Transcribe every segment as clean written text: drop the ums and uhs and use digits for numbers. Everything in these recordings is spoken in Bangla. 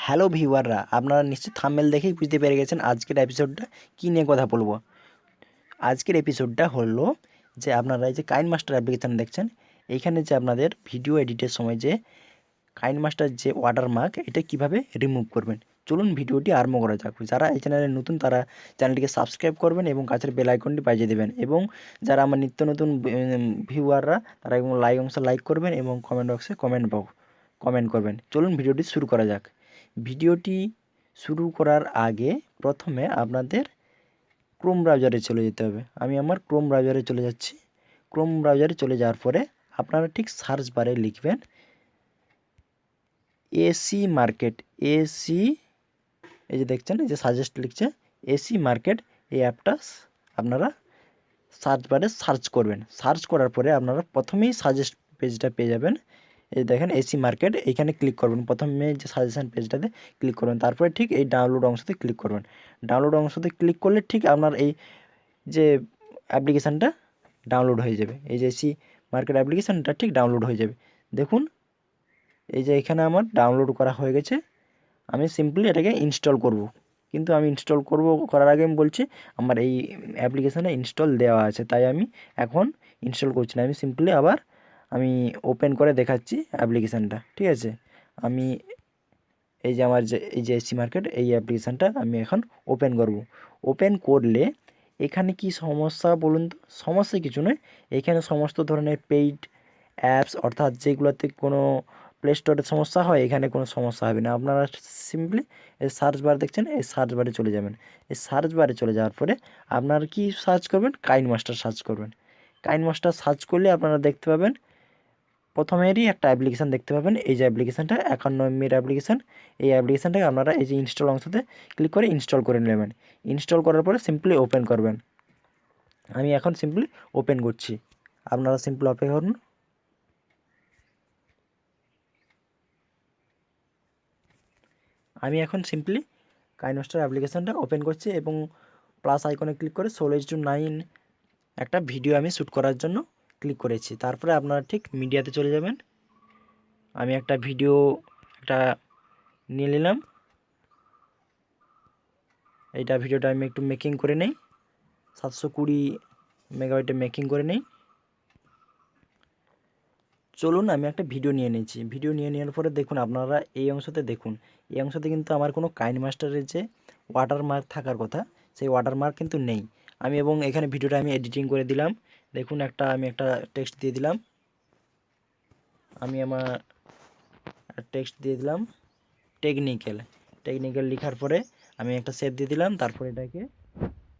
হ্যালো ভিউয়াররা, আপনারা নিশ্চয়ই থাম্বনেল দেখেই বুঝতে পেরে গেছেন আজকের এপিসোডটা কী নিয়ে কথা বলবো। আজকের এপিসোডটা হলো যে আপনারা এই যে কাইনমাস্টার অ্যাপ্লিকেশান দেখছেন, এইখানে যে আপনাদের ভিডিও এডিটের সময় যে কাইনমাস্টার যে ওয়াটারমার্ক এটা কিভাবে রিমুভ করবেন। চলুন ভিডিওটি আরম্ভ করা যাক। যারা এই চ্যানেলে নতুন তারা চ্যানেলটিকে সাবস্ক্রাইব করবেন এবং কাছের বেল আইকনটি বাজিয়ে দেবেন, এবং যারা আমার নিত্য নতুন ভিউয়াররা তারা এবং লাইক করবেন এবং কমেন্ট বক্সে কমেন্ট করবেন। চলুন ভিডিওটি শুরু করা যাক। ভিডিওটি শুরু করার আগে প্রথমে আপনাদের ক্রোম ব্রাউজারে চলে যেতে হবে। আমি আমার ক্রোম ব্রাউজারে চলে যাচ্ছি। ক্রোম ব্রাউজারে চলে যাওয়ার পরে আপনারা ঠিক সার্চ বারে লিখবেন এসি মার্কেট। এসি, এই যে দেখছেন এই যে সাজেস্ট লিখছে এসি মার্কেট, এই অ্যাপটা আপনারা সার্চ বারে সার্চ করবেন। সার্চ করার পরে আপনারা প্রথমেই সাজেস্ট পেজটা পেয়ে যাবেন। এই দেখেন এসি মার্কেট, এইখানে ক্লিক করবেন। প্রথমে যে সাজেশন পেজটাতে ক্লিক করবেন, তারপরে ঠিক এই ডাউনলোড অংশতে ক্লিক করবেন। ডাউনলোড অংশতে ক্লিক করলে ঠিক আপনার এই যে অ্যাপ্লিকেশানটা ডাউনলোড হয়ে যাবে। এই যে এসি মার্কেট অ্যাপ্লিকেশানটা ঠিক ডাউনলোড হয়ে যাবে। দেখুন এই যে এখানে আমার ডাউনলোড করা হয়ে গেছে। আমি সিম্পলি এটাকে ইনস্টল করব, কিন্তু আমি ইনস্টল করার আগে আমি বলছি আমার এই অ্যাপ্লিকেশানে ইনস্টল দেওয়া আছে, তাই আমি এখন ইনস্টল করছি না। আমি সিম্পলি আবার আমি ওপেন করে দেখাচ্ছি অ্যাপ্লিকেশানটা, ঠিক আছে। আমি এই যে আমার যে এই যে এসি মার্কেট এই অ্যাপ্লিকেশানটা আমি এখন ওপেন করব। ওপেন করলে এখানে কি সমস্যা বলুন তো? সমস্যা কিছু নয়, এখানে সমস্ত ধরনের পেইড অ্যাপস, অর্থাৎ যেগুলোতে কোনো প্লে স্টোরের সমস্যা হয় এখানে কোনো সমস্যা হবে না। আপনারা সিম্পলি এই সার্চ বার দেখছেন, এই সার্চ বারে চলে যাবেন। এই সার্চ বারে চলে যাওয়ার পরে আপনারা কি সার্চ করবেন? কাইনমাস্টার সার্চ করবেন। কাইনমাস্টার সার্চ করলে আপনারা দেখতে পাবেন প্রথমেরই একটা অ্যাপ্লিকেশান দেখতে পাবেন। এই যে অ্যাপ্লিকেশানটা 51 MB অ্যাপ্লিকেশান, এই অ্যাপ্লিকেশানটাকে আপনারা এই যে ইনস্টল অংশতে ক্লিক করে ইনস্টল করে নেবেন। ইনস্টল করার পরে সিম্পলি ওপেন করবেন। আমি এখন সিম্পলি ওপেন করছি, আপনারা সিম্পলি অপেক্ষা করুন। আমি এখন সিম্পলি কাইনমাস্টার অ্যাপ্লিকেশানটা ওপেন করছি এবং প্লাস আইকনে ক্লিক করে 16:9 একটা ভিডিও আমি শ্যুট করার জন্য ক্লিক করেছি। তারপরে আপনারা ঠিক মিডিয়াতে চলে যাবেন। আমি একটা ভিডিও নিয়ে নিলাম। এইটা ভিডিওটা আমি একটু মেকিং করে নেই, 720 মেগাবাইটে মেকিং করে নেই। চলুন আমি একটা ভিডিও নিয়ে নিয়েছি। ভিডিও নিয়ে নেওয়ার পরে দেখুন আপনারা এই অংশতে দেখুন, এই অংশতে কিন্তু আমার কোনো কাইনমাস্টারের যে ওয়াটারমার্ক থাকার কথা সেই ওয়াটারমার্ক কিন্তু নেই। আমি এবং এখানে ভিডিওটা আমি এডিটিং করে দিলাম। দেখুন আমি একটা টেক্সট দিয়ে দিলাম। আমি আমার টেক্সট দিয়ে দিলাম টেকনিক্যাল লেখার পরে আমি একটা সেভ দিয়ে দিলাম। তারপর এটাকে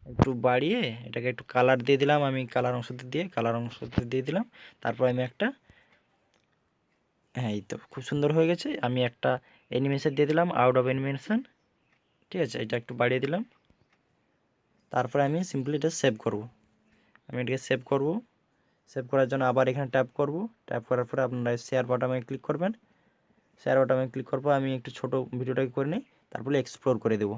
একটু বাড়িয়ে এটাকে একটু কালার দিয়ে দিলাম। আমি কালার অংশতে দিয়ে দিলাম। তারপর আমি একটা, হ্যাঁ এই তো খুব সুন্দর হয়ে গেছে। আমি একটা অ্যানিমেশন দিয়ে দিলাম, আউট অফ অ্যানিমেশন, ঠিক আছে। এটা একটু বাড়িয়ে দিলাম। তারপরে আমি সিম্পলি এটা সেভ করব। আমি এটাকে সেভ করার জন্য আবার এখানে ট্যাপ করব। ট্যাপ করার পরে আপনারা শেয়ার বাটনে ক্লিক করবেন। শেয়ার বাটনে ক্লিক করবো। আমি একটু ছোট ভিডিওটাকে করে নিই, তারপরে এক্সপ্লোর করে দেব।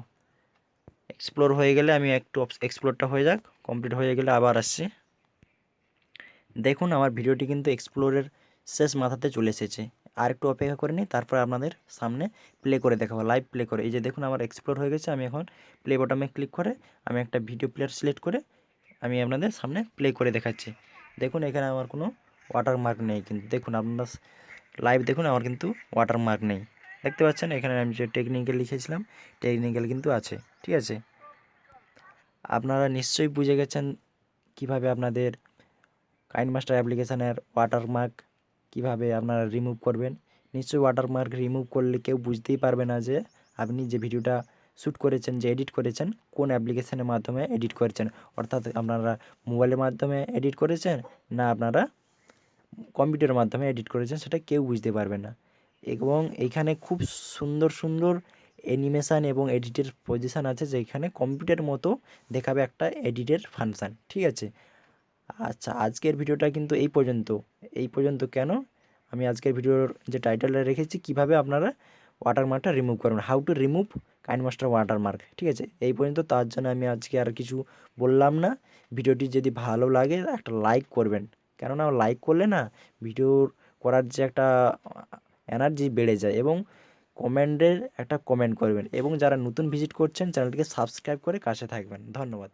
এক্সপ্লোর হয়ে গেলে আমি একটু এক্সপ্লোরটা হয়ে যাক, কমপ্লিট হয়ে গেলে আবার আসছি। দেখুন আমার ভিডিওটি কিন্তু এক্সপ্লোরের শেষ মাথাতে চলে এসেছে। আর একটু অপেক্ষা করে নিই, তারপর আপনাদের সামনে প্লে করে দেখাবো, লাইভ প্লে করে। এই যে দেখুন আমার এক্সপ্লোর হয়ে গেছে। আমি এখন প্লে বাটনে ক্লিক করে আমি একটা ভিডিও প্লেয়ার সিলেক্ট করে আমি আপনাদের সামনে প্লে করে দেখাচ্ছি। দেখুন এখানে আমার কোনো ওয়াটারমার্ক নেই, কিন্তু দেখুন আপনারা লাইভ দেখুন আমার কিন্তু ওয়াটারমার্ক নেই। দেখতে পাচ্ছেন এখানে আমি যে টেকনিক্যাল লিখেছিলাম টেকনিক্যাল কিন্তু আছে, ঠিক আছে। আপনারা নিশ্চয়ই বুঝে গেছেন কিভাবে আপনাদের কাইনমাস্টার অ্যাপ্লিকেশানের ওয়াটারমার্ক কিভাবে আপনারা রিমুভ করবেন। নিশ্চয়ই ওয়াটারমার্ক রিমুভ করলে কেউ বুঝতেই পারবে না যে আপনি যে ভিডিওটা শ্যুট করেছেন, যে এডিট করেছেন, কোন অ্যাপ্লিকেশানের মাধ্যমে এডিট করেছেন। অর্থাৎ আপনারা মোবাইলের মাধ্যমে এডিট করেছেন না আপনারা কম্পিউটারের মাধ্যমে এডিট করেছেন, সেটা কেউ বুঝতে পারবে না। এবং এইখানে খুব সুন্দর অ্যানিমেশান এবং এডিটের পজিশান আছে, যেখানে কম্পিউটারের মতো দেখাবে একটা এডিটের ফাংশান, ঠিক আছে। আচ্ছা আজকের ভিডিওটা কিন্তু এই পর্যন্ত কেন? আমি আজকের ভিডিওর যে টাইটেলটা রেখেছি কিভাবে আপনারা ওয়াটারমার্কটা রিমুভ করবেন, how to remove KineMaster watermark, ঠিক আছে, এই পর্যন্ত। তার জন্য আমি আজকে আর কিছু বললাম না। ভিডিওটি যদি ভালো লাগে একটা লাইক করবেন, কেননা লাইক করলে না ভিডিও করার যে একটা এনার্জি বেড়ে যায় এবং কমেন্টের একটা কমেন্ট করবেন এবং যারা নতুন ভিজিট করছেন চ্যানেলটিকে সাবস্ক্রাইব করে কাছে থাকবেন। ধন্যবাদ।